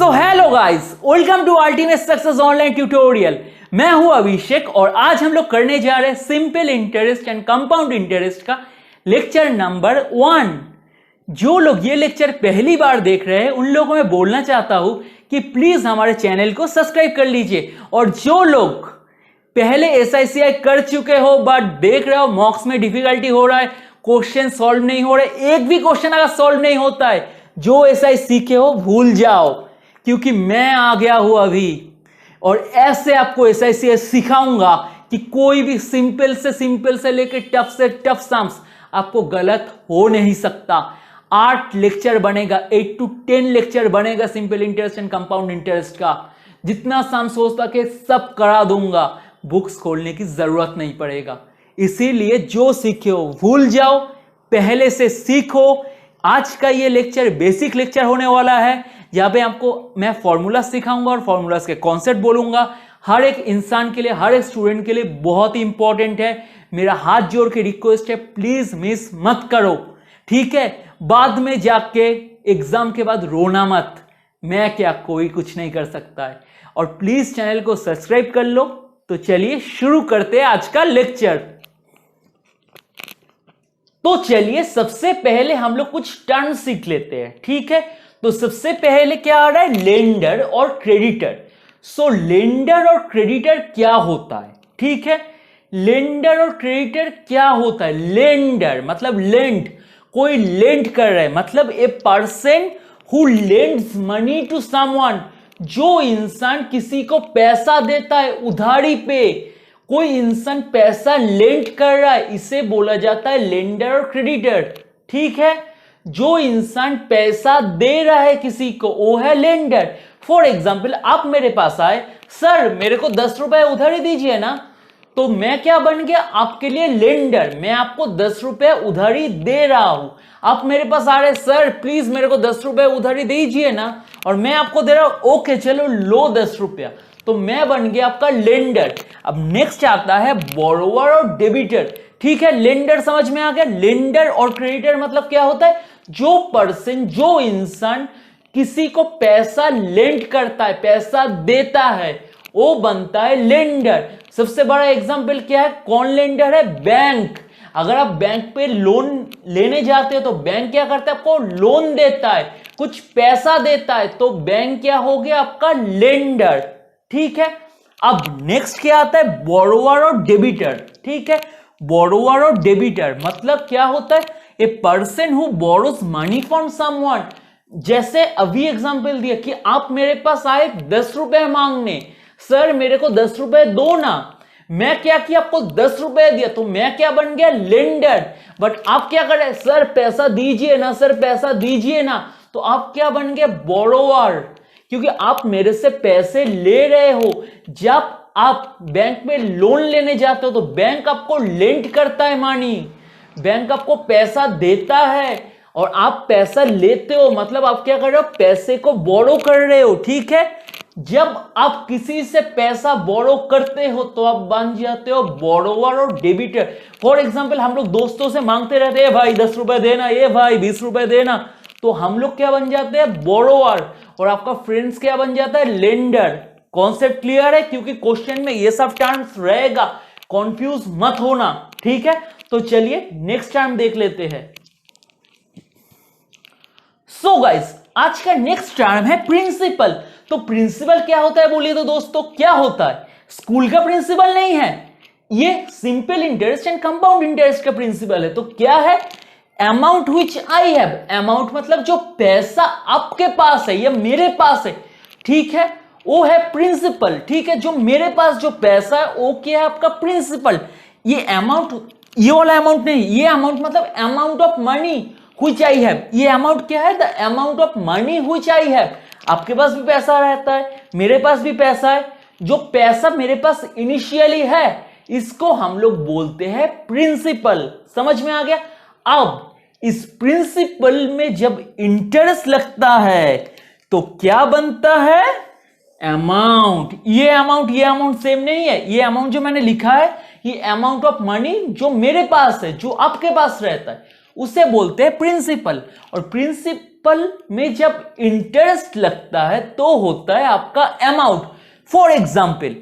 So hello guys, welcome to ultimate success online tutorial. मैं हूं अभिषेक और आज हम लोग करने जा रहे हैं simple interest and compound interest का लेक्चर नंबर 1। जो लोग ये लेक्चर पहली बार देख रहे हैं उन लोगों को मैं बोलना चाहता हूं कि प्लीज हमारे चैनल को सब्सक्राइब कर लीजिए। और जो लोग पहले SICI कर चुके हो बट देख रहे हो मॉक्स में डिफिकल्टी हो रहा है, क्वेश्चन सॉल्व नहीं हो रहे, एक भी क्वेश्चन अगर सॉल्व नहीं होता है, जो SI सीखे हो भूल जाओ, क्योंकि मैं आ गया हूं अभी और ऐसे आपको SICI सिखाऊंगा कि कोई भी सिंपल से लेकर टफ से टफ सम्स आपको गलत हो नहीं सकता। 8 लेक्चर बनेगा, 8 to 10 लेक्चर बनेगा simple interest and compound interest का। जितना सम्स हो सके सब करा दूंगा, बुक्स खोलने की जरूरत नहीं पड़ेगा। इसीलिए जो सीखे हो भूल जाओ, पहले से सीखो। आज का ये लेक्चर बेसिक लेक्चर होने वाला है, जहां पे आपको मैं फॉर्मूला सिखाऊंगा और फॉर्मूलास के कॉन्सेप्ट बोलूंगा। हर एक इंसान के लिए, हर एक स्टूडेंट के लिए बहुत ही इंपॉर्टेंट है। मेरा हाथ जोड़ के रिक्वेस्ट है, प्लीज मिस मत करो, ठीक है? बाद में जाके एग्जाम के बाद रोना मत, मैं क्या कोई कुछ नहीं कर सकता है। और प्लीज चैनल को सब्सक्राइब कर लो। तो चलिए शुरू करते हैं आज का लेक्चर। तो चलिए सबसे पहले हम लोग कुछ टर्म सीख लेते हैं, ठीक है? तो सबसे पहले क्या आ रहा है, लेंडर और क्रेडिटर। सो लेंडर और क्रेडिटर क्या होता है, ठीक है? लेंडर और क्रेडिटर क्या होता है? लेंडर मतलब लेंड, कोई लेंड कर रहा है, मतलब a person who lends money to someone, जो इंसान किसी को पैसा देता है उधारी पे, कोई इंसान पैसा लेंड कर रहा है, इसे बोला जाता है लेंडर और क्रेडिटर, ठीक है? जो इंसान पैसा दे रहा है किसी को वो है लेंडर। फॉर एग्जाम्पल, आप मेरे पास आए, सर मेरे को 10 रुपए उधारी दीजिए ना, तो मैं क्या बन गया आपके लिए लेंडर, मैं आपको 10 रुपए उधारी दे रहा हूं। आप मेरे पास आ रहे, सर प्लीज मेरे को 10 रुपए उधारी दीजिए ना, और मैं आपको दे रहा हूं, ओके चलो लो 10 रुपया, तो मैं बन गया आपका लेंडर। अब नेक्स्ट आता है बोरोवर और डेबिटर, ठीक है? लेंडर समझ में आ गया। लेंडर और क्रेडिटर मतलब क्या होता है, जो पर्सन, जो इंसान किसी को पैसा लेंड करता है, पैसा देता है, वो बनता है लेंडर। सबसे बड़ा एग्जांपल क्या है, कौन लेंडर है? बैंक। अगर आप बैंक पे लोन लेने जाते हो तो बैंक क्या करता है, आपको लोन देता है, कुछ पैसा देता है, तो बैंक क्या हो गया आपका लेंडर, ठीक है? अब नेक्स्ट क्या आता है, बोरोवर और डेबिटर, ठीक है? बोरोवर और डेबिटर मतलब क्या होता है, ए person who borrows money from someone. जैसे अभी एग्जांपल दिया कि आप मेरे पास आए 10 रुपए मांगने, सर मेरे को 10 रुपए दो ना, मैं क्या किया आपको 10 रुपए दिया, तो मैं क्या बन गया लेंडर। बट आप क्या कर रहे, सर पैसा दीजिए ना, सर पैसा दीजिए ना, तो आप क्या बन गए बोरोवर, क्योंकि आप मेरे से पैसे ले रहे हो। जब आप बैंक में लोन लेने जाते हो तो बैंक आपको लेंड करता है मनी, बैंक आपको पैसा देता है, और आप पैसा लेते हो, मतलब आप क्या कर रहे हो, पैसे को बोरो कर रहे हो, ठीक है? जब आप किसी से पैसा बोरो करते हो तो आप बन जाते हो बोरोवर और डेबिटर। फॉर एग्जांपल, हम लोग दोस्तों से मांगते रहते हैं, भाई 10 रुपए देना, ये भाई 20 रुपए देना, तो हम लोग क्या बन जाते हैं बोरोवर, और आपका फ्रेंड्स क्या बन जाता है लेंडर। कॉन्सेप्ट क्लियर है? क्योंकि क्वेश्चन में ये सब टर्म्स रहेगा, कंफ्यूज मत होना, ठीक है? तो चलिए नेक्स्ट टर्म देख लेते हैं। सो गाइस, आज का नेक्स्ट टर्म है प्रिंसिपल। तो प्रिंसिपल क्या होता है बोलिए तो दोस्तों, क्या होता है? स्कूल का प्रिंसिपल नहीं है, ये simple interest and compound interest का प्रिंसिपल है। तो क्या है, amount which I have. Amount मतलब जो पैसा आपके पास है या मेरे पास है, ठीक है, वो है प्रिंसिपल, ठीक है? जो मेरे पास जो पैसा है वो क्या है आपका प्रिंसिपल। ये अमाउंट, ये वाला अमाउंट नहीं, ये अमाउंट मतलब amount of money which I have. ये अमाउंट क्या है, the amount of money which I have. आपके पास भी पैसा रहता है, मेरे पास भी पैसा है, जो पैसा मेरे पास इनिशियली है इसको हम लोग बोलते हैं प्रिंसिपल। समझ में आ गया? अब इस प्रिंसिपल में जब इंटरेस्ट लगता है तो क्या बनता है, अमाउंट। ये अमाउंट सेम नहीं है। ये अमाउंट जो मैंने लिखा है, ये अमाउंट ऑफ मनी जो मेरे पास है, जो आपके पास रहता है, उसे बोलते हैं प्रिंसिपल। और प्रिंसिपल में जब इंटरेस्ट लगता है तो होता है आपका अमाउंट। फॉर एग्जाम्पल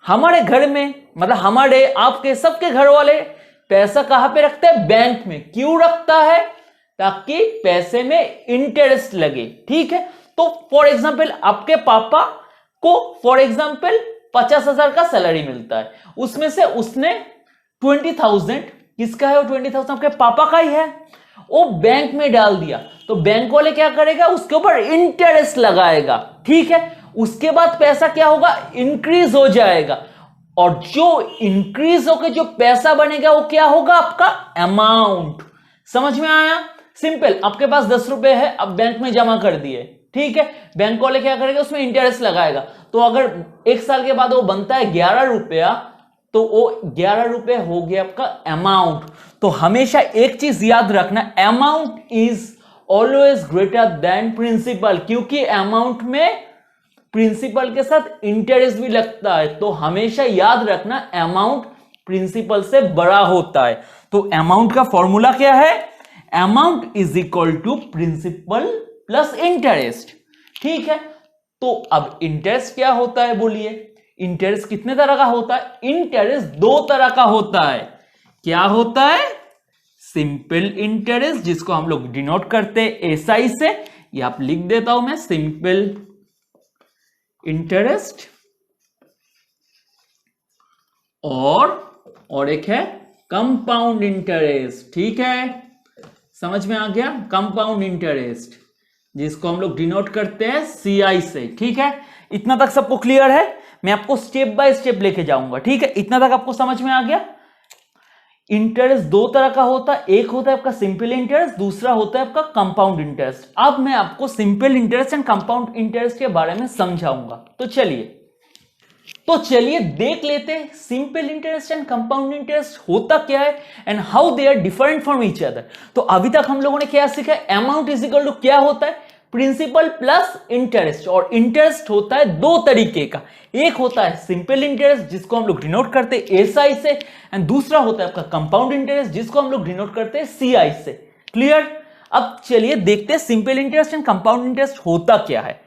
हमारे घर में, मतलब हमारे आपके सबके घर वाले पैसा कहां पे रखते हैं? बैंक में। क्यों रखता है? ताकि पैसे में इंटरेस्ट लगे, ठीक है। तो फॉर एग्जाम्पल आपके पापा को फॉर एग्जाम्पल 50,000 का सैलरी मिलता है, उसमें से उसने 20,000, किसका है वो 20,000? आपके पापा का ही है, वो बैंक में डाल दिया। तो बैंक वाले क्या करेगा? उसके ऊपर इंटरेस्ट लगाएगा, ठीक है। उसके बाद पैसा क्या होगा? इंक्रीज हो जाएगा, और जो इंक्रीज होकर जो पैसा बनेगा वो क्या होगा? आपका अमाउंट। समझ में आया? सिंपल। आपके पास 10 रुपए है, अब बैंक में जमा कर दिए, ठीक है। बैंक वाले क्या करेगा? उसमें इंटरेस्ट लगाएगा। तो अगर 1 साल के बाद वो बनता है 11 रुपया, तो वो 11 रुपए हो गया आपका अमाउंट। तो हमेशा एक चीज याद रखना, amount is always greater than principal, क्योंकि अमाउंट में प्रिंसिपल के साथ इंटरेस्ट भी लगता है। तो हमेशा याद रखना अमाउंट प्रिंसिपल से बड़ा होता है। तो अमाउंट का फॉर्मूला क्या है? Amount is equal to principal plus interest, ठीक है। तो अब इंटरेस्ट क्या होता है बोलिए? इंटरेस्ट कितने तरह का होता है? इंटरेस्ट 2 तरह का होता है। क्या होता है? सिंपल इंटरेस्ट, जिसको हम लोग डिनोट करते हैं SI से, ये आप लिख देता हूं मैं, सिंपल इंटरेस्ट। और एक है कंपाउंड इंटरेस्ट, ठीक है। समझ में आ गया? कंपाउंड इंटरेस्ट, जिसको हम लोग डिनोट करते हैं CI से, ठीक है। इतना तक सबको क्लियर है? मैं आपको स्टेप बाय स्टेप लेके जाऊंगा, ठीक है। इतना तक आपको समझ में आ गया? इंटरेस्ट 2 तरह का होता है, एक होता है आपका सिंपल इंटरेस्ट, दूसरा होता है आपका कंपाउंड इंटरेस्ट। अब मैं आपको simple interest and compound interest के बारे में समझाऊंगा। तो चलिए देख लेते हैं simple interest and compound interest होता क्या है and how they are different from each other. तो अभी तक हम लोगों ने क्या सीखा? अमाउंट इज इक्वल टू क्या होता है? Principal plus interest. और इंटरेस्ट होता है 2 तरीके का, एक होता है सिंपल इंटरेस्ट, जिसको हम लोग डिनोट करते हैं SI से, एंड दूसरा होता है आपका कंपाउंड इंटरेस्ट, जिसको हम लोग डिनोट करते हैं CI से। क्लियर? अब चलिए देखते हैं simple interest and compound interest होता क्या है।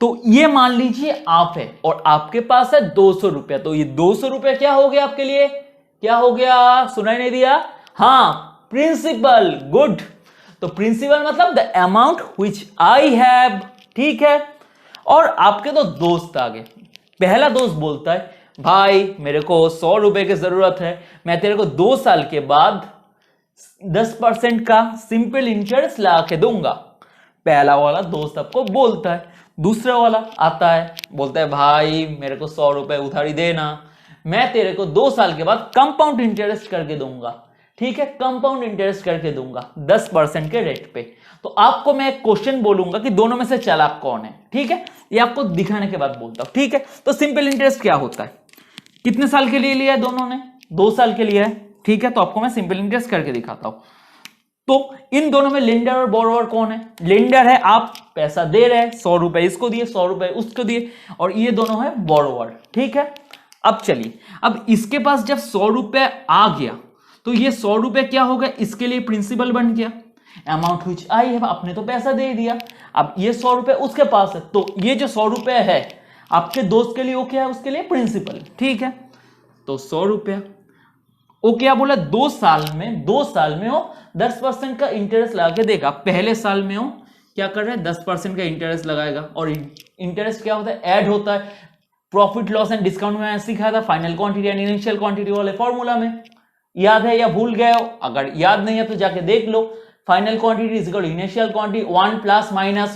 तो ये मान लीजिए आप है और आपके पास है 200 रुपया। तो ये 200 रुपया क्या हो गया आपके लिए? क्या हो गया? सुनाई नहीं दिया? हाँ, प्रिंसिपल। गुड। तो प्रिंसिपल मतलब the amount which I have, ठीक है। और आपके तो दोस्त आ गए। पहला दोस्त बोलता है, भाई मेरे को 100 रुपए की जरूरत है, मैं तेरे को 2 साल के बाद 10% का सिंपल इंटरेस्ट ला के दूंगा। पहला वाला दोस्त आपको बोलता है। दूसरा वाला आता है, बोलता है, भाई मेरे को 100 रुपए उधारी देना, मैं तेरे को 2 साल के बाद कंपाउंड इंटरेस्ट करके दूंगा, ठीक है। कंपाउंड इंटरेस्ट करके दूंगा 10% के रेट पे। तो आपको मैं एक क्वेश्चन बोलूंगा कि दोनों में से चालाक कौन है, ठीक है। ये आपको दिखाने के बाद बोलता हूं, ठीक है। तो सिंपल इंटरेस्ट क्या होता है? कितने साल के लिए लिया है दोनों ने? 2 साल के लिए है, ठीक है। तो आपको मैं सिंपल इंटरेस्ट करके दिखाता हूं। तो इन दोनों में लेंडर और बोरोवर कौन है? लेंडर है, आप पैसा दे रहे हैं, 100 रुपए इसको दिए, 100 रुपए उसको दिए, और ये दोनों है बोरोवर, ठीक है। अब चलिए, अब इसके पास जब 100 रुपए आ गया तो ये 100 रुपए क्या हो गया? इसके लिए प्रिंसिपल बन गया। अमाउंट व्हिच आई है, आपने तो पैसा दे दिया। अब ये 100 रुपए उसके पास है, तो ये जो 100 रुपए है आपके दोस्त के लिए वो क्या है? उसके लिए प्रिंसिपल, ठीक है। तो 100 रुपया वो क्या बोला? 2 साल में वो 10% का इंटरेस्ट लगा के देगा। पहले साल में वो क्या कर रहा है? 10% का इंटरेस्ट लगाएगा। और इंटरेस्ट क्या होता है? ऐड होता है। प्रॉफिट लॉस एंड डिस्काउंट में सिखाया था, final quantity and initial quantity वाले फॉर्मूला में। याद है या भूल गए हो? अगर याद नहीं है तो जाके देख लो। Final quantity is equal to initial quantity 1 plus minus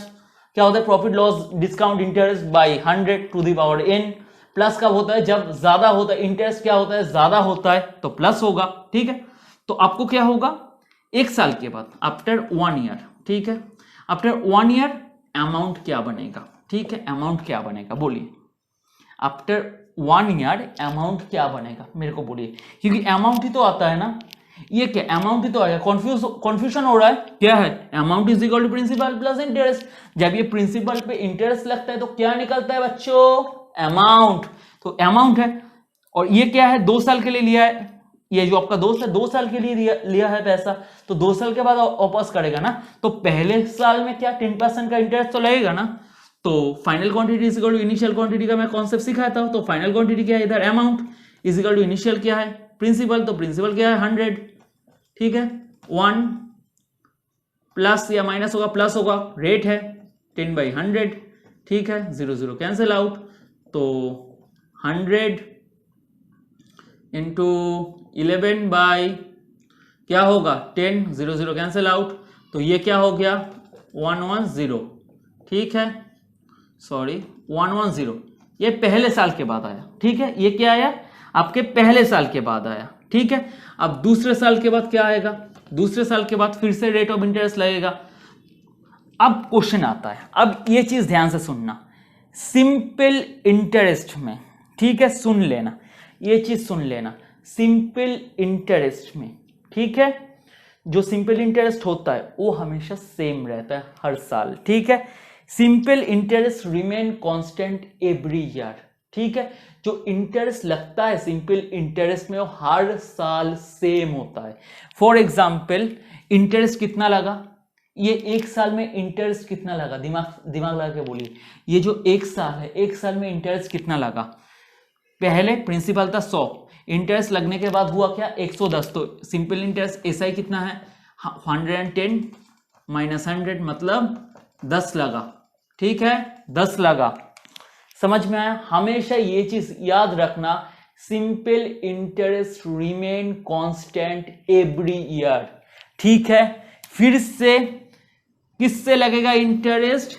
क्या होता है? Profit loss discount interest by 100 to the power n। Plus कब होता है? जब ज्यादा होता है। इंटरेस्ट क्या होता है? ज्यादा होता है तो प्लस होगा, ठीक है। तो आपको क्या होगा? 1 साल के बाद, आफ्टर 1 ईयर, ठीक है। आफ्टर 1 ईयर अमाउंट क्या बनेगा? ठीक है, अमाउंट क्या बनेगा बोलिए? आफ्टर 1 ईयर अमाउंट क्या बनेगा मेरे को बोलिए, क्योंकि अमाउंट ही तो आता है ना। ये क्या? अमाउंट ही तो आएगा। कंफ्यूजन हो रहा है? क्या है? Amount is equal to principal plus interest. जब ये प्रिंसिपल पे इंटरेस्ट लगता है तो क्या निकलता है बच्चों? अमाउंट। तो अमाउंट है, और ये क्या है? 2 साल के लिए लिया है, ये जो आपका दोस्त है 2 साल के लिए लिया है पैसा, तो 2 साल के बाद वापस करेगा ना, तो पहले साल में क्या 10% का इंटरेस्ट तो लगेगा ना। तो final quantity is equal to initial quantity का मैं कॉन्सेप्ट सिखाया था। तो फाइनल क्वांटिटी क्या है इधर, amount is equal to initial क्या है, प्रिंसिपल, तो प्रिंसिपल क्या है 100, ठीक है। 1 प्लस या माइनस होगा, प्लस होगा, रेट है 10/100, ठीक है, 0 0 कैंसिल आउट, तो 100 इंटू 11 बाई क्या होगा 10, 0 0 कैंसिल आउट, तो ये क्या हो गया 110, ठीक है, सॉरी 110, ये पहले साल के बाद आया, ठीक है, ये क्या आया आपके पहले साल के बाद आया, ठीक है। अब दूसरे साल के बाद क्या आएगा, दूसरे साल के बाद फिर से रेट ऑफ इंटरेस्ट लगेगा। अब क्वेश्चन आता है, अब ये चीज ध्यान से सुनना, सिंपल इंटरेस्ट में, ठीक है, सुन लेना, ये चीज सुन लेना, सिंपल इंटरेस्ट में, ठीक है, जो सिंपल इंटरेस्ट होता है वो हमेशा सेम रहता है हर साल, ठीक है। Simple interest remain constant every year, ठीक है। जो इंटरेस्ट लगता है सिंपल इंटरेस्ट में वो हर साल सेम होता है। फॉर एग्जाम्पल इंटरेस्ट कितना लगा, ये 1 साल में इंटरेस्ट कितना लगा, दिमाग लगा के बोलिए, ये जो 1 साल है 1 साल में इंटरेस्ट कितना लगा, पहले प्रिंसिपल था 100, इंटरेस्ट लगने के बाद हुआ क्या 110, तो सिंपल इंटरेस्ट एसआई कितना है 110 माइनस 100 मतलब 10 लगा, ठीक है, 10 लगा, समझ में आया। हमेशा ये चीज याद रखना, simple interest remain constant every year, ठीक है। फिर से किससे लगेगा इंटरेस्ट,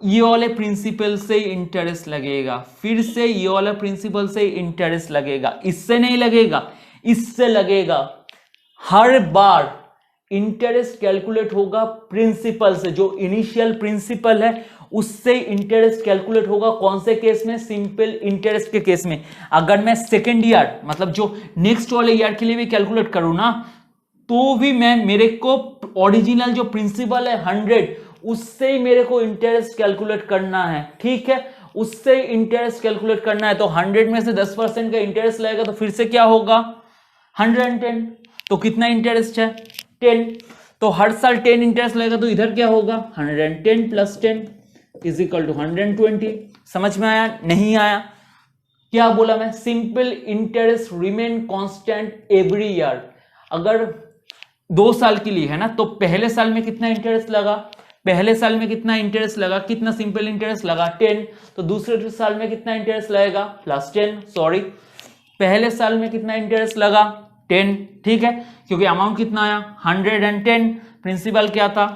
ये वाले प्रिंसिपल से इंटरेस्ट लगेगा, फिर से ये वाला प्रिंसिपल से इंटरेस्ट लगेगा, इससे नहीं लगेगा, इससे लगेगा। हर बार इंटरेस्ट कैलकुलेट होगा प्रिंसिपल से, जो इनिशियल प्रिंसिपल है उससे इंटरेस्ट कैलकुलेट होगा, कौन से केस में, सिंपल इंटरेस्ट के केस में। अगर मैं सेकेंड ईयर मतलब जो नेक्स्ट वाले ईयर के लिए भी कैलकुलेट करूं ना, तो भी मैं मेरे को ओरिजिनल जो प्रिंसिपल है 100 उससे ही मेरे को इंटरेस्ट कैलकुलेट करना है, ठीक है, उससे इंटरेस्ट कैलकुलेट करना है। तो 100 में से 10% का इंटरेस्ट लगेगा, तो फिर से क्या होगा 110, तो कितना इंटरेस्ट है 10, तो हर साल 10 इंटरेस्ट लगेगा, तो इधर क्या होगा 110 प्लस 10 इज इक्वल टू 120। समझ में आया नहीं आया, क्या बोला मैं, simple interest remain constant every year. अगर 2 साल के लिए है ना, तो पहले साल में कितना इंटरेस्ट लगा, पहले साल में कितना इंटरेस्ट लगा, कितना सिंपल इंटरेस्ट लगा 10, तो दूसरे साल में कितना इंटरेस्ट लगेगा प्लस 10, सॉरी पहले साल में कितना इंटरेस्ट लगा 10, ठीक है, क्योंकि अमाउंट कितना आया 110, प्रिंसिपल क्या था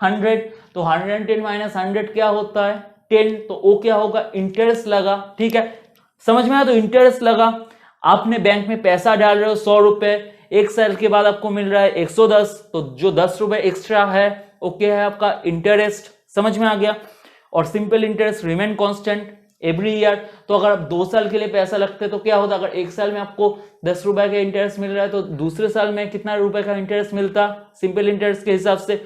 100, तो 110 माइनस 100 क्या होता है 10, तो वो क्या होगा इंटरेस्ट लगा, ठीक है, समझ में आया। तो इंटरेस्ट लगा, आपने बैंक में पैसा डाल रहे हो 100 रुपए, 1 साल के बाद आपको मिल रहा है 110, तो जो 10 रुपए एक्स्ट्रा है वो क्या है आपका इंटरेस्ट, समझ में आ गया। और simple interest remain constant every year, तो अगर आप 2 साल के लिए पैसा लगते तो क्या होता, अगर 1 साल में आपको 10 रुपए का इंटरेस्ट मिल रहा है, तो दूसरे साल में कितना रुपए का इंटरेस्ट मिलता सिंपल इंटरेस्ट के हिसाब से,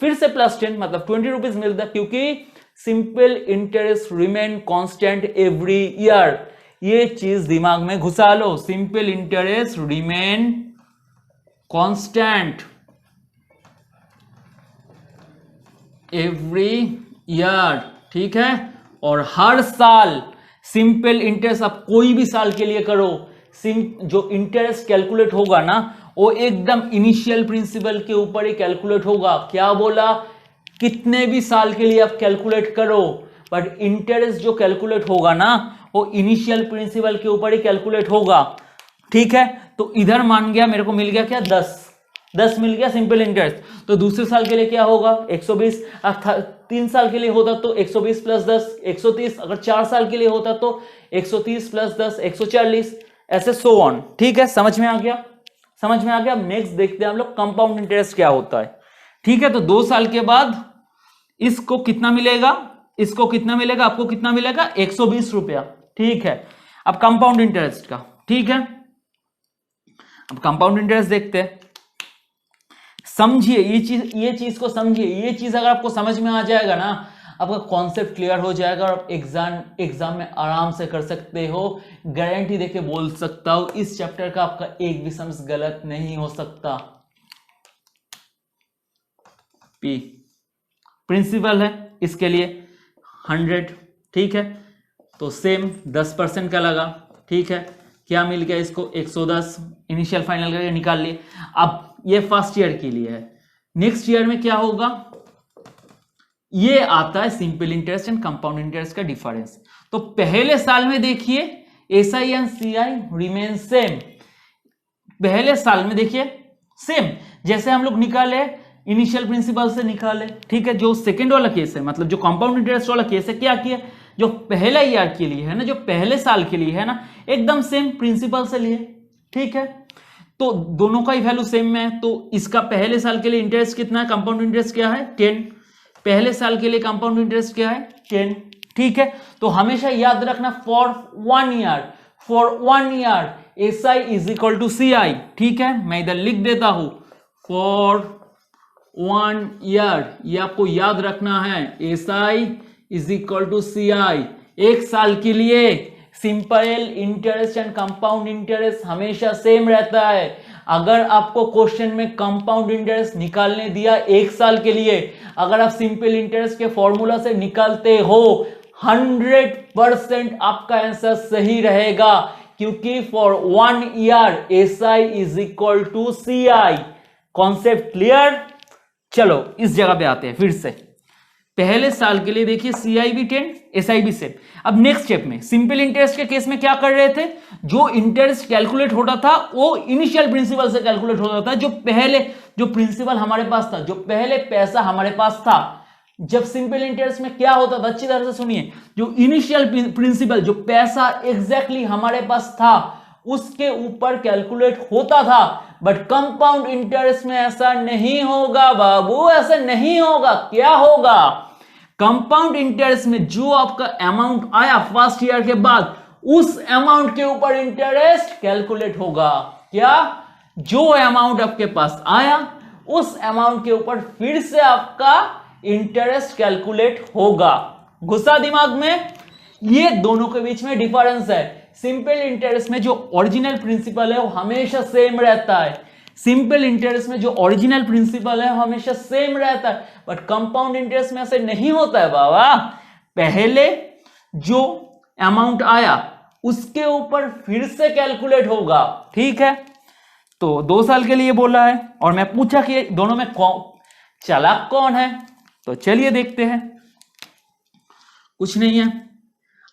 फिर से प्लस 10 मतलब 20 रुपीज मिलता, क्योंकि simple interest remain constant every year. ये चीज दिमाग में घुसा लो, simple interest remain constant every year, ठीक है। और हर साल सिंपल इंटरेस्ट, आप कोई भी साल के लिए करो, जो इंटरेस्ट कैलकुलेट होगा ना वो एकदम इनिशियल प्रिंसिपल के ऊपर ही कैलकुलेट होगा। क्या बोला, कितने भी साल के लिए आप कैलकुलेट करो, बट इंटरेस्ट जो कैलकुलेट होगा ना वो इनिशियल प्रिंसिपल के ऊपर ही कैलकुलेट होगा, ठीक है। तो इधर मान गया, मेरे को मिल गया क्या 10 मिल गया सिंपल इंटरेस्ट, तो दूसरे साल के लिए क्या होगा 120, 3 साल के लिए होता तो 120 प्लस 10 130, अगर 4 साल के लिए होता तो 130 प्लस 10 140, ऐसे सो ऑन, ठीक है। समझ में आ गया, समझ में आ गया। अब नेक्स्ट देखते हैं हम लोग कंपाउंड इंटरेस्ट क्या होता है, ठीक है। तो 2 साल के बाद इसको कितना मिलेगा, इसको कितना मिलेगा, आपको कितना मिलेगा 120 रुपया, ठीक है। अब कंपाउंड इंटरेस्ट का, ठीक है, अब कंपाउंड इंटरेस्ट देखते हैं। समझिए ये चीज को समझिए, ये चीज अगर आपको समझ में आ जाएगा ना, आपका कॉन्सेप्ट क्लियर हो जाएगा और आप एग्जाम में आराम से कर सकते हो। गारंटी देके बोल सकता हूं इस चैप्टर का आपका एक भी सम्स गलत नहीं हो सकता। पी प्रिंसिपल है इसके लिए 100, ठीक है, तो सेम 10% का लगा, ठीक है, क्या मिल गया इसको 110, इनिशियल फाइनल करके निकाल लिए। अब ये फर्स्ट ईयर के लिए है, नेक्स्ट ईयर में क्या होगा, ये आता है simple interest and compound interest का डिफरेंस। तो पहले साल में देखिए SI and CI remain same, पहले साल में देखिए सेम जैसे हम लोग निकाले इनिशियल प्रिंसिपल से निकाले, ठीक है। जो सेकंड वाला केस है, मतलब जो कंपाउंड इंटरेस्ट वाला केस है, क्या किया, जो पहला ईयर के लिए है ना, जो पहले साल के लिए है ना, एकदम सेम प्रिंसिपल से लिए, ठीक है। तो दोनों का ही वैल्यू सेम में है, तो इसका पहले साल के लिए इंटरेस्ट कितना है, कंपाउंड इंटरेस्ट क्या है 10, पहले साल के लिए कंपाउंड इंटरेस्ट क्या है 10, ठीक है। तो हमेशा याद रखना for 1 year SI is equal to CI, ठीक है। मैं इधर लिख देता हूं फॉर 1 ईयर, ये आपको याद रखना है, SI is equal to CI। एक साल के लिए simple interest and compound interest हमेशा सेम रहता है। अगर आपको क्वेश्चन में कंपाउंड इंटरेस्ट निकालने दिया एक साल के लिए, अगर आप सिंपल इंटरेस्ट के फॉर्मूला से निकालते हो 100% आपका आंसर सही रहेगा, क्योंकि for 1 year SI is equal to CI। Concept clear. चलो इस जगह पे आते हैं फिर से, पहले साल के लिए देखिए CI भी 10, SI भी सेम। अब नेक्स्ट स्टेप में सिंपल इंटरेस्ट के केस में क्या कर रहे थे, जो इंटरेस्ट कैलकुलेट होता था वो इनिशियल प्रिंसिपल से कैलकुलेट होता था, जो प्रिंसिपल हमारे पास था, जो पहले पैसा हमारे पास था। जब सिंपल इंटरेस्ट में क्या होता था, अच्छी तरह से सुनिए, जो इनिशियल प्रिंसिपल, जो पैसा एग्जैक्टली हमारे पास था उसके ऊपर कैलकुलेट होता था। बट कंपाउंड इंटरेस्ट में ऐसा नहीं होगा बाबू, ऐसा नहीं होगा। क्या होगा, कंपाउंड इंटरेस्ट में जो आपका अमाउंट आया फर्स्ट ईयर के बाद, उस अमाउंट के ऊपर इंटरेस्ट कैलकुलेट होगा। क्या, जो अमाउंट आपके पास आया उस अमाउंट के ऊपर फिर से आपका इंटरेस्ट कैलकुलेट होगा। घुसा दिमाग में। ये दोनों के बीच में डिफरेंस है। सिंपल इंटरेस्ट में जो ओरिजिनल प्रिंसिपल है वो हमेशा सेम रहता है, सिंपल इंटरेस्ट में जो ओरिजिनल प्रिंसिपल है वो हमेशा सेम रहता है। बट कंपाउंड इंटरेस्ट में ऐसे नहीं होता है बाबा, पहले जो अमाउंट आया उसके ऊपर फिर से कैलकुलेट होगा, ठीक है। तो 2 साल के लिए बोला है और मैं पूछा कि दोनों में चालाक कौन है, तो चलिए देखते हैं। कुछ नहीं है,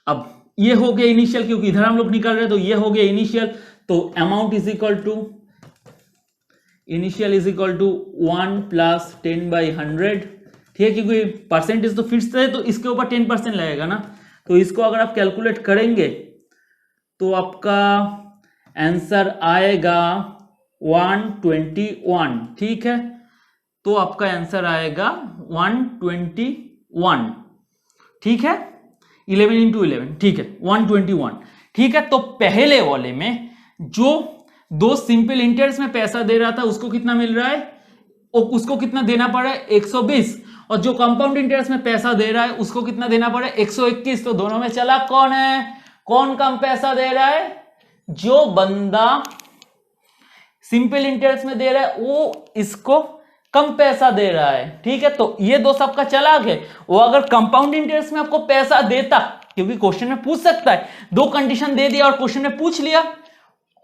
अब ये हो गया इनिशियल, क्योंकि इधर हम लोग निकाल रहे हैं, तो ये हो गया इनिशियल। तो amount is equal to initial is equal to 1 plus 10/100, ठीक है, क्योंकि परसेंटेज तो फिक्स है तो इसके ऊपर 10% लगेगा ना। तो इसको अगर आप कैलकुलेट करेंगे तो आपका आंसर आएगा 121, ठीक है। तो आपका आंसर आएगा 121, ठीक है, 11 × 11, ठीक है, 121, ठीक है। तो पहले वाले में जो 2 सिंपल इंटरेस्ट में पैसा दे रहा था उसको कितना मिल रहा है, उसको कितना देना पड़ रहा है 120, और जो कंपाउंड इंटरेस्ट में पैसा दे रहा है उसको कितना देना पड़ रहा है 121। तो दोनों में चला कौन है, कौन कम पैसा दे रहा है, जो बंदा सिंपल इंटरेस्ट में दे रहा है वो इसको कम पैसा दे रहा है, ठीक है। तो ये दो सबका चालाक है। वो अगर कंपाउंड इंटरेस्ट में आपको पैसा देता, क्योंकि क्वेश्चन में पूछ सकता है, 2 कंडीशन दे दिया और क्वेश्चन में पूछ लिया,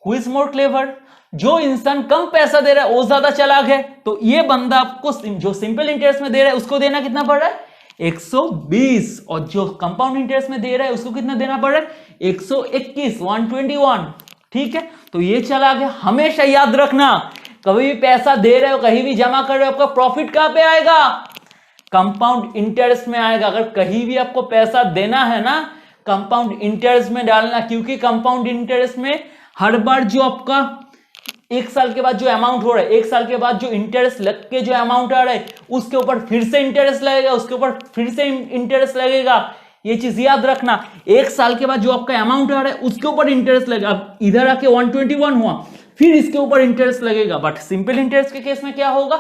हु इज मोर क्लेवर, जो इंसान कम पैसा दे रहा है वो ज्यादा चालाक है। तो ये बंदा आपको जो सिंपल इंटरेस्ट में दे रहा है उसको देना कितना पड़ रहा है 120, और जो कंपाउंड इंटरेस्ट में दे रहा है उसको कितना देना पड़ रहा है 121, 121, ठीक है। तो ये चालाक है। हमेशा याद रखना, कभी भी पैसा दे रहे हो, कहीं भी जमा कर रहे हो, आपका प्रॉफिट कहां पे आएगा, कंपाउंड इंटरेस्ट में आएगा। अगर कहीं भी आपको पैसा देना है ना, कंपाउंड इंटरेस्ट में डालना, क्योंकि कंपाउंड इंटरेस्ट में हर बार जो आपका 1 साल के बाद जो अमाउंट हो रहा है, 1 साल के बाद जो इंटरेस्ट लग के जो अमाउंट आ रहा है उसके ऊपर फिर से इंटरेस्ट लगेगा, उसके ऊपर फिर से इंटरेस्ट लगेगा। ये चीज याद रखना, 1 साल के बाद जो आपका अमाउंट आ रहा है उसके ऊपर इंटरेस्ट लगेगा। अब इधर आके 121 हुआ, फिर इसके ऊपर इंटरेस्ट लगेगा। बट सिंपल इंटरेस्ट के केस में क्या होगा,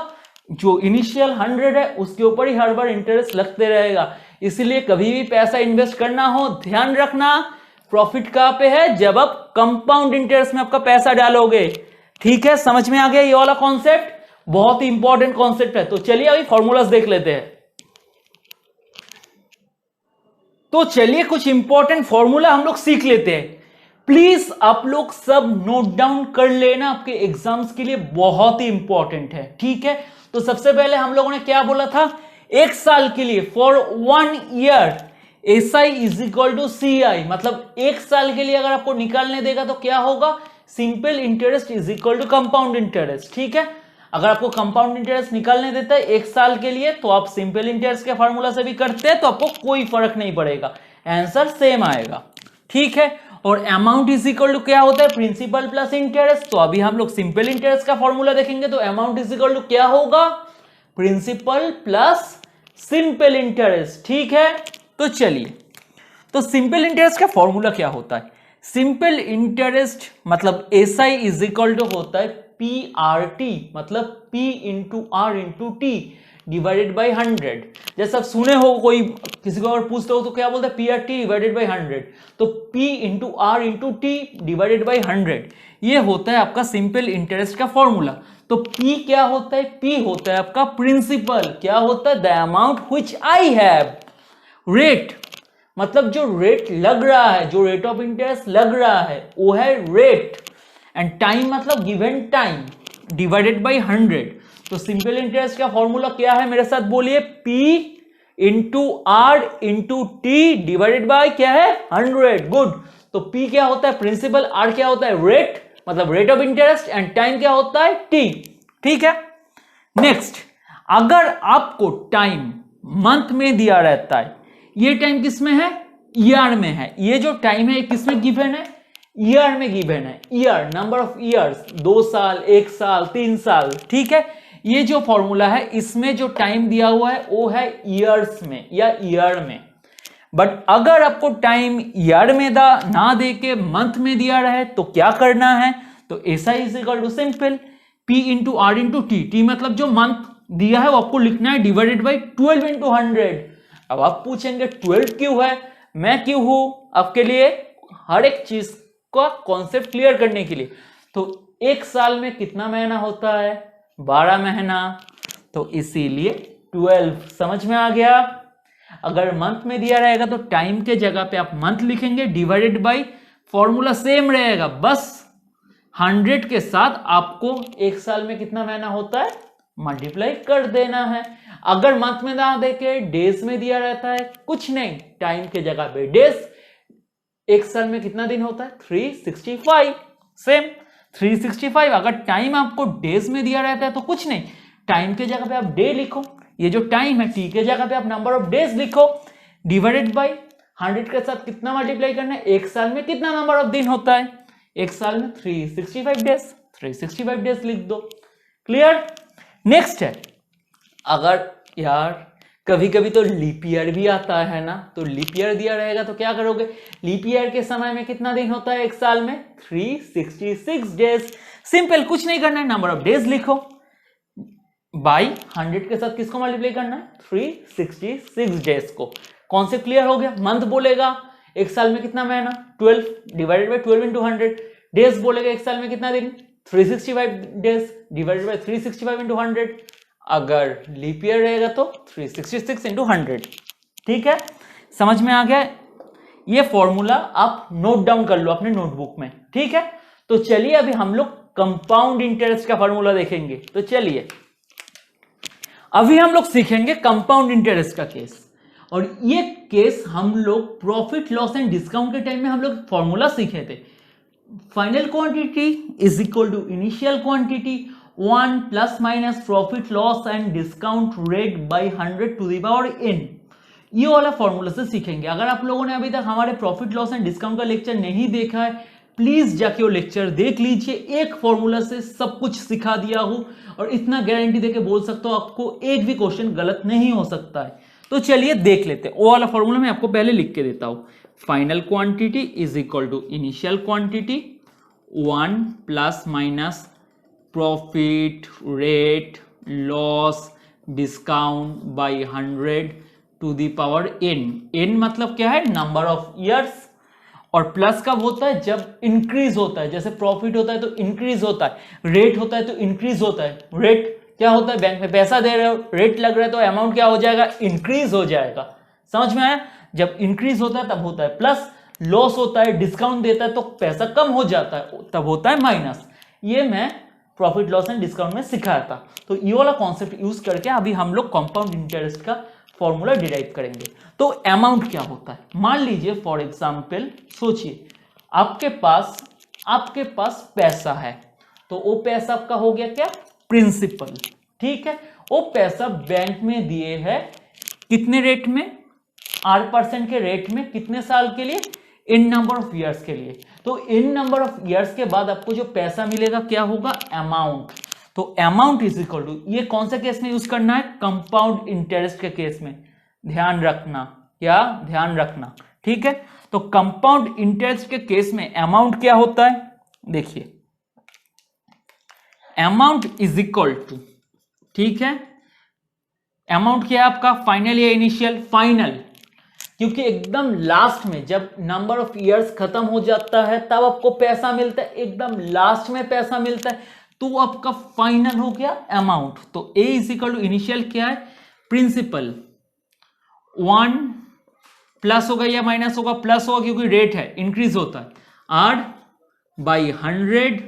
जो इनिशियल 100 है उसके ऊपर ही हर बार इंटरेस्ट लगते रहेगा। इसलिए कभी भी पैसा इन्वेस्ट करना हो ध्यान रखना प्रॉफिट कहां पे है, जब आप कंपाउंड इंटरेस्ट में आपका पैसा डालोगे। ठीक है, समझ में आ गया ये वाला कॉन्सेप्ट, बहुत ही इंपॉर्टेंट कॉन्सेप्ट है। तो चलिए अभी फॉर्मूलाज देख लेते हैं। तो चलिए कुछ इंपॉर्टेंट फॉर्मूला हम लोग सीख लेते हैं। प्लीज आप लोग सब नोट डाउन कर लेना, आपके एग्जाम्स के लिए बहुत ही इंपॉर्टेंट है। ठीक है, तो सबसे पहले हम लोगों ने क्या बोला था, एक साल के लिए for 1 year SI is equal to CI, मतलब एक साल के लिए अगर आपको निकालने देगा तो क्या होगा, simple interest is equal to compound interest. ठीक है, अगर आपको कंपाउंड इंटरेस्ट निकालने देता है एक साल के लिए तो आप सिंपल इंटरेस्ट के फार्मूला से भी करते हैं तो आपको कोई फर्क नहीं पड़ेगा, आंसर सेम आएगा। ठीक है, और अमाउंट इज इक्वल टू क्या होता है, प्रिंसिपल प्लस इंटरेस्ट। तो अभी हम लोग सिंपल इंटरेस्ट का फॉर्मूला देखेंगे तो अमाउंट इज इक्वल टू क्या होगा, प्रिंसिपल प्लस सिंपल इंटरेस्ट। ठीक है, तो चलिए, तो सिंपल इंटरेस्ट का फॉर्मूला क्या होता है, सिंपल इंटरेस्ट मतलब SI इज इक्वल टू होता है PRT, मतलब P into R into T divided by 100। जैसे आप सुने हो, कोई किसी को अगर पूछते हो तो क्या बोलते हैं, PRT डिवाइडेड बाई 100, तो P into R into T divided by 100, ये होता है आपका सिंपल इंटरेस्ट का फॉर्मूला। तो P क्या होता है, P होता है आपका प्रिंसिपल, क्या होता है, the amount which I have, rate मतलब जो रेट लग रहा है, जो रेट ऑफ इंटरेस्ट लग रहा है वो है रेट, एंड टाइम मतलब गिवन टाइम डिवाइडेड बाई 100। तो सिंपल इंटरेस्ट का फॉर्मूला क्या है, मेरे साथ बोलिए, P into R into T divided by क्या है, 100। गुड, तो P क्या होता है प्रिंसिपल, R क्या होता है रेट मतलब rate of interest, and time क्या होता है T। ठीक है, नेक्स्ट, अगर आपको टाइम मंथ में दिया रहता है, ये टाइम किस में है, ईयर में है, ये जो टाइम है किस में गिवन है, ईयर में गिवन है, ईयर नंबर ऑफ ईयर्स, 2 साल, 1 साल, 3 साल। ठीक है, ये जो फॉर्मूला है इसमें जो टाइम दिया हुआ है वो है ईयर्स में या ईयर में। बट अगर आपको टाइम ईयर में ना दे के मंथ में दिया रहे तो क्या करना है, तो SI is equal to simple P into R into T मतलब जो मंथ दिया है वो आपको लिखना है डिवाइडेड बाई 12 इंटू 100। अब आप पूछेंगे 12 क्यों है, मैं क्यों हूं आपके लिए हर एक चीज का कॉन्सेप्ट क्लियर करने के लिए। तो एक साल में कितना महीना होता है, 12 महीना, तो इसीलिए 12। समझ में आ गया, अगर मंथ में दिया रहेगा तो टाइम के जगह पे आप मंथ लिखेंगे डिवाइडेड बाई, फॉर्मूला सेम रहेगा, बस 100 के साथ आपको एक साल में कितना महीना होता है मल्टीप्लाई कर देना है। अगर मंथ में ना देके डेज में दिया रहता है, कुछ नहीं, टाइम के जगह पे डेज, एक साल में कितना दिन होता है 365, सेम 365। अगर टाइम आपको डेज में दिया रहता है तो कुछ नहीं, टाइम के जगह पे आप डे लिखो, ये जो टाइम है टी के जगह पे आप नंबर ऑफ डेज लिखो, डिवाइडेड बाई 100 के साथ कितना मल्टीप्लाई करना है, एक साल में कितना नंबर ऑफ दिन होता है, एक साल में 365 डेज, 365 डेज लिख दो। क्लियर। नेक्स्ट है, अगर यार कभी कभी तो लीप ईयर भी आता है ना, तो लीप ईयर दिया रहेगा तो क्या करोगे, लीप ईयर के समय में कितना दिन होता है एक साल में, 366 डेज। सिंपल, कुछ नहीं करना है, नंबर ऑफ डेज लिखो बाई 100 के साथ किसको मल्टीप्लाई करना है, 366 डेज को। कॉन्सेप्ट क्लियर हो गया। मंथ बोलेगा एक साल में कितना महीना, 12 डिवाइडेड बाई 12 इंटू 100। डेज बोलेगा एक साल में कितना दिन, 365 डेज डिवाइडेड बाई 365 इंटू 100। अगर लीप ईयर रहेगा तो 366 इंटू 100। ठीक है, समझ में आ गया। ये फॉर्मूला आप नोट डाउन कर लो अपने नोटबुक में। ठीक है, तो चलिए अभी हम लोग कंपाउंड इंटरेस्ट का फॉर्मूला देखेंगे। तो चलिए अभी हम लोग सीखेंगे कंपाउंड इंटरेस्ट का केस, और ये केस हम लोग प्रॉफिट लॉस एंड डिस्काउंट के टाइम में हम लोग फॉर्मूला सीखे थे। Final quantity is equal to initial quantity 1 plus minus profit loss and discount rate by 100 to the power n। ये वाला फॉर्मूला से सीखेंगे। अगर आप लोगों ने अभी तक हमारे प्रॉफिट लॉस एंड डिस्काउंट का लेक्चर नहीं देखा है, प्लीज जाके वो लेक्चर देख लीजिए। एक फॉर्मूला से सब कुछ सिखा दिया हूं, और इतना गारंटी देके बोल सकता हूं आपको एक भी क्वेश्चन गलत नहीं हो सकता है। तो चलिए देख लेते हैं। वो वाला फॉर्मूला मैं आपको पहले लिख के देता हूं। Final quantity is equal to initial quantity 1 plus minus profit rate loss discount by 100 to the power n. N मतलब क्या है, नंबर ऑफ ईयर्स, और प्लस कब होता है, जब इंक्रीज होता है। जैसे प्रॉफिट होता है तो इंक्रीज होता है, रेट होता है तो इंक्रीज होता है। रेट क्या होता है, बैंक में पैसा दे रहे हो, रेट लग रहा है तो अमाउंट क्या हो जाएगा, इंक्रीज हो जाएगा। समझ में आया, जब इंक्रीज होता है तब होता है प्लस, लॉस होता है, डिस्काउंट देता है तो पैसा कम हो जाता है तब होता है माइनस। ये मैं प्रॉफिट लॉस एंड डिस्काउंट में सिखाया था। तो ये वाला कॉन्सेप्ट यूज करके अभी हम लोग कंपाउंड इंटरेस्ट का फॉर्मूला डिराइव करेंगे। तो अमाउंट क्या होता है, मान लीजिए फॉर एग्जांपल, सोचिए आपके पास पैसा है, तो वो पैसा आपका हो गया क्या, प्रिंसिपल। ठीक है, वो पैसा बैंक में दिए है कितने रेट में, 8% के रेट में, कितने साल के लिए, इन नंबर ऑफ ईयर्स के लिए। तो इन नंबर ऑफ ईयर्स के बाद आपको जो पैसा मिलेगा क्या होगा, अमाउंट। तो अमाउंट इज इक्वल टू, ये कौन सा केस में यूज करना है, कंपाउंड इंटरेस्ट के केस में। ध्यान रखना, क्या ध्यान रखना, ठीक है। तो कंपाउंड इंटरेस्ट के केस में अमाउंट क्या होता है, देखिए अमाउंट इज इक्वल टू, ठीक है, अमाउंट क्या है आपका, फाइनल या इनिशियल, फाइनल, क्योंकि एकदम लास्ट में जब नंबर ऑफ ईयर्स खत्म हो जाता है तब आपको पैसा मिलता है, एकदम लास्ट में पैसा मिलता है, तो आपका फाइनल हो गया अमाउंट। तो ए इज इक्वल टू इनिशियल क्या है, प्रिंसिपल, 1 प्लस होगा या माइनस होगा, प्लस होगा क्योंकि रेट है, इंक्रीज होता है, R/100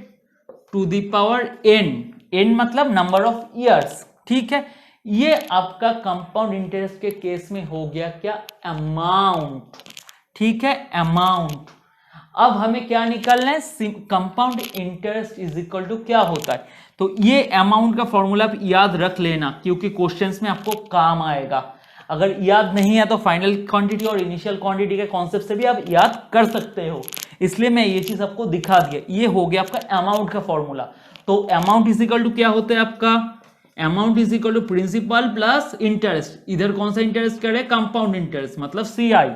to the power n, n मतलब नंबर ऑफ ईयर्स। ठीक है, ये आपका कंपाउंड इंटरेस्ट के केस में हो गया क्या, अमाउंट। ठीक है, अमाउंट। अब हमें क्या निकालना है, compound interest is equal to क्या होता है। तो ये अमाउंट का फॉर्मूला आप याद रख लेना, क्योंकि क्वेश्चंस में आपको काम आएगा। अगर याद नहीं है तो फाइनल क्वांटिटी और इनिशियल क्वांटिटी के कॉन्सेप्ट से भी आप याद कर सकते हो, इसलिए मैं ये चीज आपको दिखा दिया। ये हो गया आपका अमाउंट का फॉर्मूला। तो अमाउंट इज इक्वल टू क्या होता है आपका, amount is equal to principal plus interest. इधर कौन सा इंटरेस्ट करे, कंपाउंड इंटरेस्ट मतलब CI।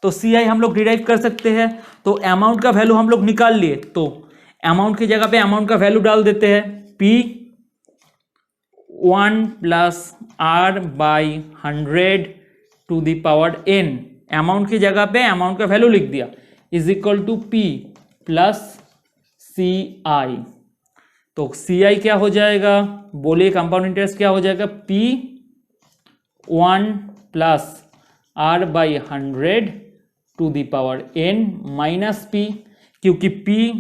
तो CI हम लोग डिराइव कर सकते हैं। तो अमाउंट का वैल्यू हम लोग निकाल लिए, तो अमाउंट की जगह पे अमाउंट का वैल्यू डाल देते हैं, P1 plus R/100 to the power n। Amount की जगह पे अमाउंट का वैल्यू लिख दिया, is equal to P plus CI। तो CI क्या हो जाएगा, बोलिए कंपाउंड इंटरेस्ट क्या हो जाएगा, P1 plus R/100 to the power n minus P, क्योंकि P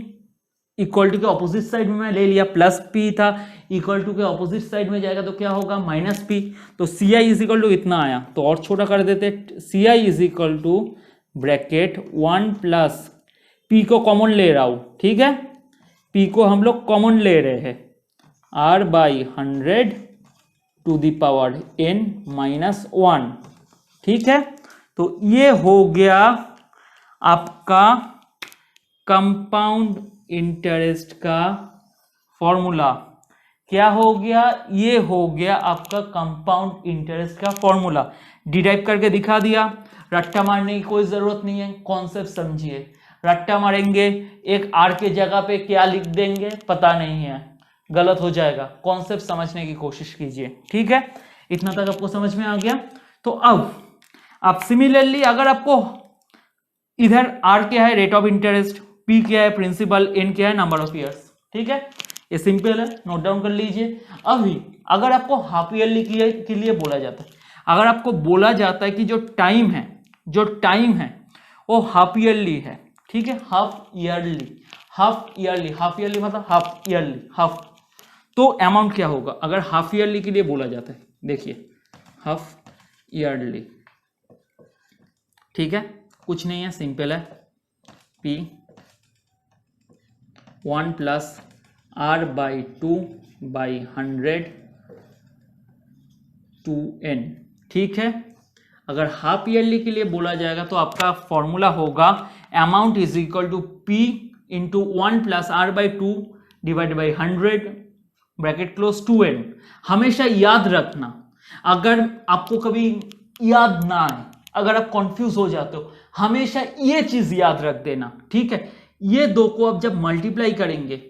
इक्वल टू के ऑपोजिट साइड में मैं ले लिया, प्लस P था, इक्वल टू के ऑपोजिट साइड में जाएगा तो क्या होगा, माइनस P। तो CI इज इक्वल टू इतना आया, तो और छोटा कर देते, CI is equal to bracket 1 plus P को कॉमन ले रहा हूं, ठीक है, P को हम लोग कॉमन ले रहे हैं, R/100 to the power n minus 1। ठीक है, तो ये हो गया आपका कंपाउंड इंटरेस्ट का फॉर्मूला। क्या हो गया, ये हो गया आपका कंपाउंड इंटरेस्ट का फॉर्मूला। डिराइव करके दिखा दिया, रट्टा मारने की कोई जरूरत नहीं है, कॉन्सेप्ट समझिए। रट्टा मारेंगे, एक R के जगह पे क्या लिख देंगे पता नहीं है, गलत हो जाएगा। कॉन्सेप्ट समझने की कोशिश कीजिए, ठीक है, इतना तक आपको समझ में आ गया। तो अब आप सिमिलरली अगर आपको इधर R क्या है, रेट ऑफ इंटरेस्ट, P क्या है, प्रिंसिपल, N क्या है, नंबर ऑफ ईयर्स। ठीक है, ये सिंपल है, नोट डाउन कर लीजिए। अभी अगर आपको हाफ ईयरली के लिए बोला जाता है, अगर आपको बोला जाता है कि जो टाइम है वो हाफ ईयरली है, ठीक है, हाफ ईयरली मतलब हाफ ईयरली, हाफ। तो अमाउंट क्या होगा अगर हाफ ईयरली के लिए बोला जाता है, देखिए हाफ ईयरली, ठीक है, कुछ नहीं है, सिंपल है, P1 plus R/2/100 to n। ठीक है, अगर हाफ ईयरली के लिए बोला जाएगा तो आपका फॉर्मूला होगा amount is equal to P into 1 plus R/2 divide by 100 bracket close 2n। हमेशा याद रखना, अगर आपको कभी याद ना आए, अगर आप कंफ्यूज हो जाते हो, हमेशा ये चीज याद रख देना, ठीक है। ये दो को आप जब मल्टीप्लाई करेंगे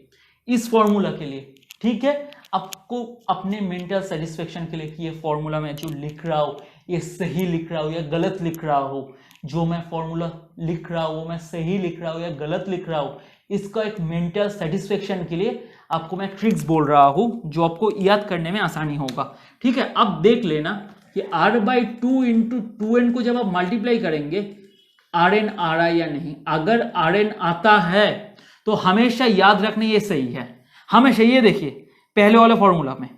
इस फॉर्मूला के लिए, ठीक है, आपको अपने मेंटल सेटिस्फेक्शन के लिए कि ये फॉर्मूला मैं जो लिख रहा हूँ ये सही लिख रहा हूँ या गलत लिख रहा हूँ, जो मैं फॉर्मूला लिख रहा हूँ वो मैं सही लिख रहा हूँ या गलत लिख रहा हूँ, इसका एक मेंटल सेटिस्फेक्शन के लिए आपको मैं ट्रिक्स बोल रहा हूँ जो आपको याद करने में आसानी होगा। ठीक है, अब देख लेना कि r/2 इंटू 2n को जब आप मल्टीप्लाई करेंगे Rn आ रहा है या नहीं। अगर Rn आता है तो हमेशा याद रखना ये सही है, हमेशा। ये देखिए पहले वाले फॉर्मूला में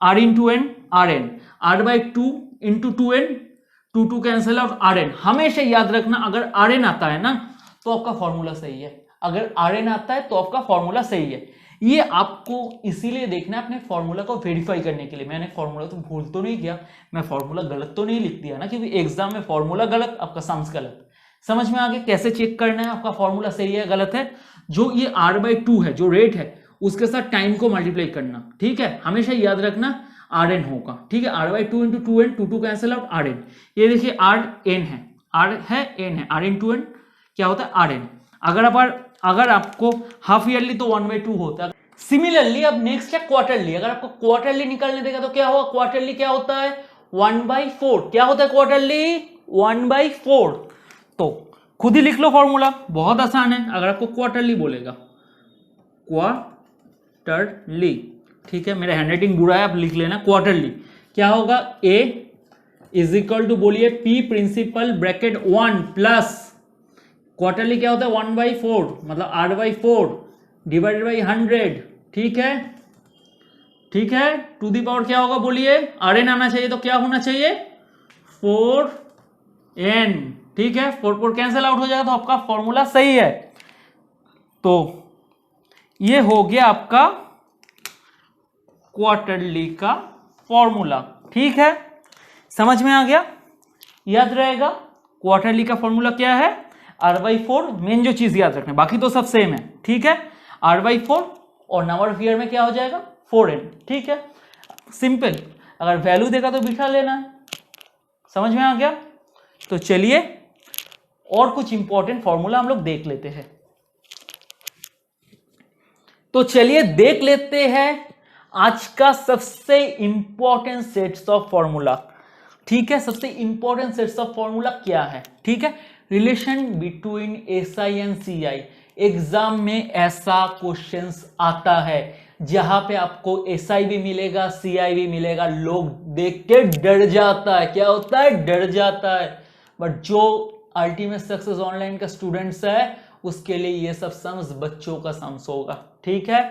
r into n Rn, r/2 into 2n, 2 cancel out Rn, हमेशा याद रखना अगर Rn आता है ना तो आपका फॉर्मूला सही है, अगर Rn आता है तो आपका फॉर्मूला सही है। ये आपको इसीलिए देखना है अपने फॉर्मूला को वेरीफाई करने के लिए। मैंने फॉर्मूला तो भूल तो नहीं किया, मैं फॉर्मूला गलत तो नहीं लिख दिया ना, क्योंकि एग्जाम में फॉर्मूला गलत आपका सम्स गलत। समझ में आ गया कैसे चेक करना है आपका फॉर्मूला सही है गलत है। जो ये r/2 है जो रेट है उसके साथ टाइम को मल्टीप्लाई करना। ठीक है, हमेशा याद रखना Rn होगा। ठीक है, r/2 into 2n, 2 cancel out Rn। ये देखिए Rn है, r है n है, r इंटू n क्या होता है Rn। अगर आपको हाफ ईयरली तो 1/2 होता है। सिमिलरली अब नेक्स्ट है क्वार्टरली। अगर आपको क्वार्टरली निकालने देगा तो क्या होगा, क्वार्टरली क्या होता है 1/4। क्या होता है क्वार्टरली 1/4। तो खुद ही लिख लो फॉर्मूला, बहुत आसान है। अगर आपको क्वार्टरली बोलेगा, क्वार्टरली, ठीक है, मेरा हैंडराइटिंग बुरा है, आप लिख लेना क्वार्टरली। क्या होगा, a इज इक्वल टू बोलिए p principal bracket 1 plus quarterly क्या होता है 1/4 मतलब r/4 डिवाइडेड बाई 100। ठीक है, ठीक है, टू दी पावर क्या होगा बोलिए, Rn आना चाहिए तो क्या होना चाहिए 4n। ठीक है, 4 कैंसिल आउट हो जाएगा तो आपका फॉर्मूला सही है। तो ये हो गया आपका क्वार्टरली का फॉर्मूला। ठीक है, समझ में आ गया, याद रहेगा क्वार्टरली का फॉर्मूला क्या है r/4। मेन जो चीज याद रखना, बाकी तो सब सेम है। ठीक है, r/4 और नंबर ऑफ ईयर में क्या हो जाएगा 4n। ठीक है, सिंपल। अगर वैल्यू देगा तो बिठा लेना है। समझ में आ गया। तो चलिए और कुछ इंपॉर्टेंट फॉर्मूला हम लोग देख लेते हैं। तो चलिए देख लेते हैं आज का सबसे इंपॉर्टेंट सेट्स ऑफ फॉर्मूला। ठीक है, सबसे इंपॉर्टेंट सेट्स ऑफ फॉर्मूला क्या है। ठीक है, relation between SI and CI। Exam में ऐसा क्वेश्चंस आता है जहां पे आपको SI भी मिलेगा CI भी मिलेगा, लोग देख के डर जाता है। क्या होता है, डर जाता है। बट जो अल्टीमेट सक्सेस ऑनलाइन का स्टूडेंट्स है उसके लिए ये सब सम्स बच्चों का सम्स होगा। ठीक है,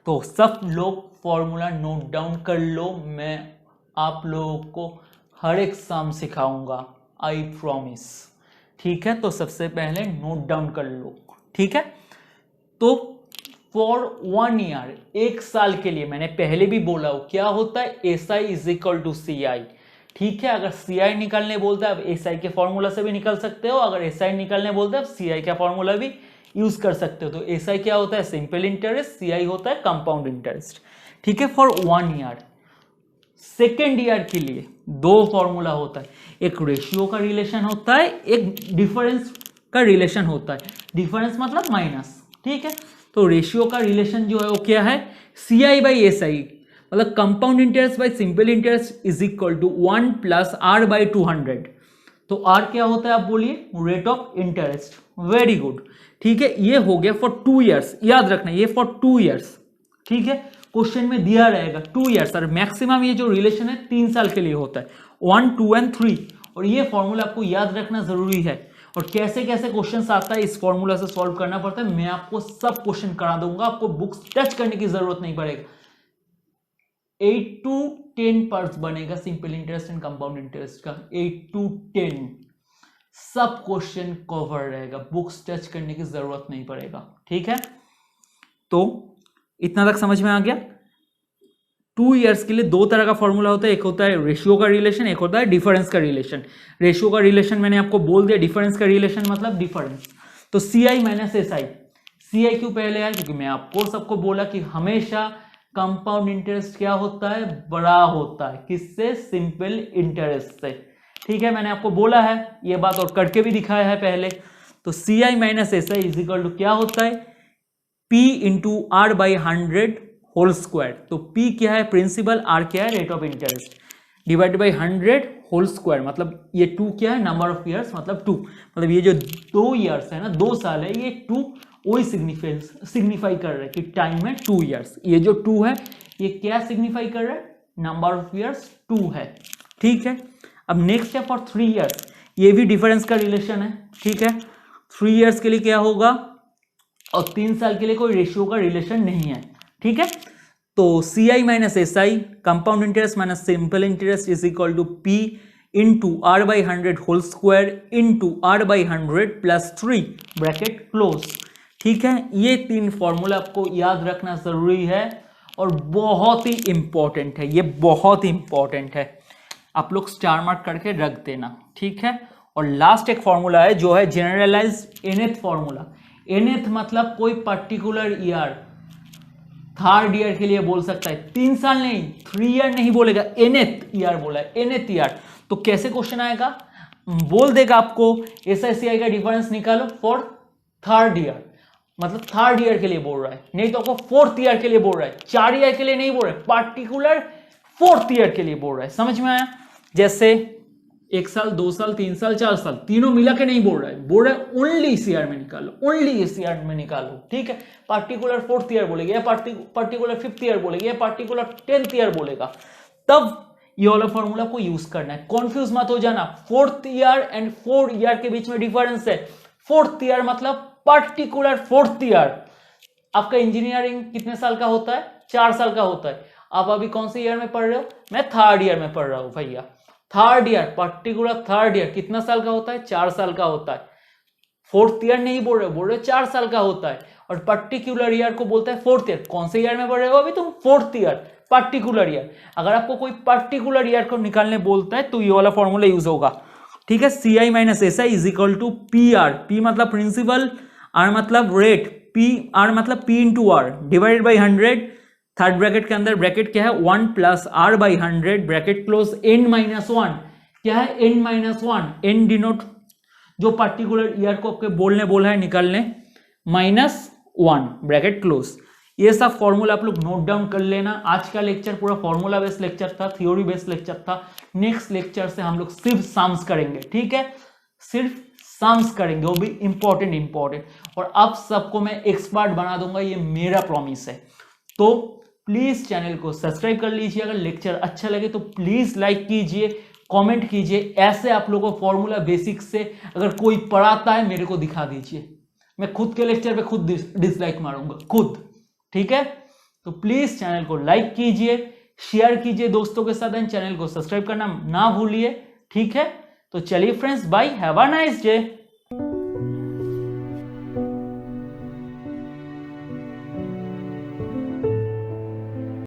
तो सब लोग फॉर्मूला नोट डाउन कर लो, मैं आप लोगों को हर एक सम सिखाऊंगा, आई प्रॉमिस। ठीक है, तो सबसे पहले नोट डाउन कर लो। ठीक है, तो फॉर 1 ईयर, 1 साल के लिए, मैंने पहले भी बोला हो क्या होता है SI is equal to CI। ठीक है, अगर CI निकालने बोलता है आप SI के फॉर्मूला से भी निकल सकते हो, अगर SI निकालने बोलता है आप CI का फॉर्मूला भी यूज कर सकते हो। तो SI क्या होता है सिंपल इंटरेस्ट, CI होता है कंपाउंड इंटरेस्ट। ठीक है, फॉर 1 ईयर। सेकेंड ईयर के लिए 2 फॉर्मूला होता है, एक रेशियो का रिलेशन होता है, एक डिफरेंस का रिलेशन होता है। डिफरेंस मतलब माइनस। ठीक है, तो रेशियो का रिलेशन जो है वो क्या है CI/SI मतलब compound interest by simple interest is equal to 1 plus R/200। तो R क्या होता है आप बोलिए, rate of interest. Very good. ठीक है, ये हो गया फॉर 2 ईयर्स। याद रखना ये फॉर 2 ईयर्स। ठीक है, क्वेश्चन में दिया रहेगा 2 ईयर्स और मैक्सिमम ये जो रिलेशन है 3 साल के लिए होता है, 1, 2 एंड 3। और ये फॉर्मूला आपको याद रखना जरूरी है। और कैसे कैसे क्वेश्चन आता है इस फॉर्मूला से सॉल्व करना पड़ता है, मैं आपको सब क्वेश्चन करा दूंगा, आपको बुक्स टच करने की जरूरत नहीं पड़ेगा। 8 to 10 पार्ट्स बनेगा simple interest and compound interest का, 8 to 10 सब क्वेश्चन कवर रहेगा, बुक्स टच करने की जरूरत नहीं पड़ेगा। ठीक है, तो इतना तक समझ में आ गया। 2 ईयर्स के लिए 2 तरह का फॉर्मूला होता है, एक होता है रेशियो का रिलेशन, एक होता है डिफरेंस का रिलेशन। रेशियो का रिलेशन मैंने आपको बोल दिया, डिफरेंस का रिलेशन मतलब डिफरेंस। तो CI माइनस SI। CI क्यों पहले आया, क्योंकि मैं आपको सबको बोला कि हमेशा कंपाउंड इंटरेस्ट क्या होता है बड़ा होता है, किससे, सिंपल इंटरेस्ट से। ठीक है, मैंने आपको बोला है ये बात और करके भी दिखाया है पहले। तो CI minus SI is equal to क्या होता है P into R/100 whole square. तो P क्या है प्रिंसिपल, R क्या है rate of interest, divide by 100 whole square, मतलब ये 2 क्या है नंबर ऑफ ईयर्स, मतलब 2, मतलब ये जो 2 ईयर्स है ना 2 साल है, ये 2 वही सिग्निफाई कर रहा है कि टाइम है 2 ईयर्स। ये जो 2 है ये क्या सिग्निफाई कर रहा है, नंबर ऑफ ईयर्स 2 है, ठीक है। अब नेक्स्ट है फॉर 3 ईयर्स, ये भी डिफरेंस का रिलेशन है, ठीक है। 3 ईयर्स के लिए क्या होगा और 3 साल के लिए कोई रेशियो का रिलेशन नहीं है, ठीक है। तो CI minus SI compound interest minus simple interest is equal to P into R by 100 whole square into R by 100 plus 3 bracket close, ठीक है। ये 3 फॉर्मूला आपको याद रखना जरूरी है और बहुत ही इंपॉर्टेंट है, ये बहुत ही इंपॉर्टेंट है, आप लोग स्टार मार्क करके रख देना, ठीक है। और लास्ट एक फॉर्मूला है जो है जनरलाइज्ड nth फॉर्मूला। nth मतलब कोई पर्टिकुलर ईयर, थर्ड ईयर के लिए बोल सकता है, 3 साल नहीं 3 ईयर नहीं बोलेगा, nth ईयर बोला है, nth ईयर। तो कैसे क्वेश्चन आएगा, बोल देगा आपको SI का डिफरेंस निकालो फॉर थर्ड ईयर, मतलब थर्ड ईयर के लिए बोल रहा है, नहीं तो आपको फोर्थ ईयर के लिए बोल रहा है, 4 ईयर के लिए नहीं बोल रहा है, पार्टिकुलर फोर्थ ईयर के लिए बोल रहा है, समझ में आया। जैसे 1 साल 2 साल 3 साल 4 साल तीनों मिला के नहीं बोल रहा है, बोल रहा है ओनली इस ईयर में निकालो, ओनली इस ईयर में निकालो, ठीक है। पार्टिकुलर फोर्थ ईयर बोलेगा या पार्टिकुलर फिफ्थ ईयर बोलेगा या पार्टिकुलर 10th ईयर बोलेगा, तब ये वाला फॉर्मूला को यूज करना है। कंफ्यूज मत हो जाना, फोर्थ ईयर एंड 4 ईयर के बीच में डिफरेंस है। फोर्थ ईयर मतलब पार्टिकुलर फोर्थ ईयर। आपका इंजीनियरिंग कितने साल का होता है, 4 साल का होता है। आप अभी कौन से ईयर में पढ़ रहे हो, मैं थर्ड ईयर में पढ़ रहा हूं भैया। Third year, particular third year कितना साल का होता है, 4 साल का होता है। फोर्थ ईयर नहीं बोल रहे 4 साल का होता है। और पर्टिकुलर ईयर को बोलता है फोर्थ ईयर। कौन से ईयर में पढ़ रहे हो अभी तुम, फोर्थ ईयर, पर्टिकुलर ईयर। अगर आपको कोई पर्टिकुलर ईयर को निकालने बोलता है तो ये वाला फॉर्मूला यूज होगा, ठीक है। CI minus SI is equal to PR, P मतलब प्रिंसिपल, R मतलब रेट, R मतलब P into R divided by 100, third bracket के अंदर ब्रैकेट क्या है 1 plus R by 100 bracket close, N minus 1 क्या है, N माइनस 1, N डिनोट जो पर्टिकुलर ईयर को आपके बोलने बोला है निकालने, माइनस 1 ब्रैकेट क्लोज। ये सब फॉर्मूला आप लोग नोट डाउन कर लेना। आज का लेक्चर पूरा फॉर्मूला बेस्ड लेक्चर था, थ्योरी बेस्ड लेक्चर था। नेक्स्ट लेक्चर से हम लोग सिर्फ सम्स करेंगे, ठीक है, सिर्फ सम्स करेंगे, वो भी इंपॉर्टेंट। और अब सबको मैं एक्सपर्ट बना दूंगा, ये मेरा प्रॉमिस है। तो प्लीज चैनल को सब्सक्राइब कर लीजिए। अगर लेक्चर अच्छा लगे तो प्लीज लाइक कीजिए, कमेंट कीजिए। ऐसे आप लोगों को फॉर्मूला बेसिक से अगर कोई पढ़ाता है मेरे को दिखा दीजिए, मैं खुद के लेक्चर पे खुद डिसलाइक मारूंगा खुद, ठीक है। तो प्लीज चैनल को लाइक कीजिए, शेयर कीजिए दोस्तों के साथ, एंड चैनल को सब्सक्राइब करना ना भूलिए, ठीक है। तो चलिए friends, bye, have a nice day.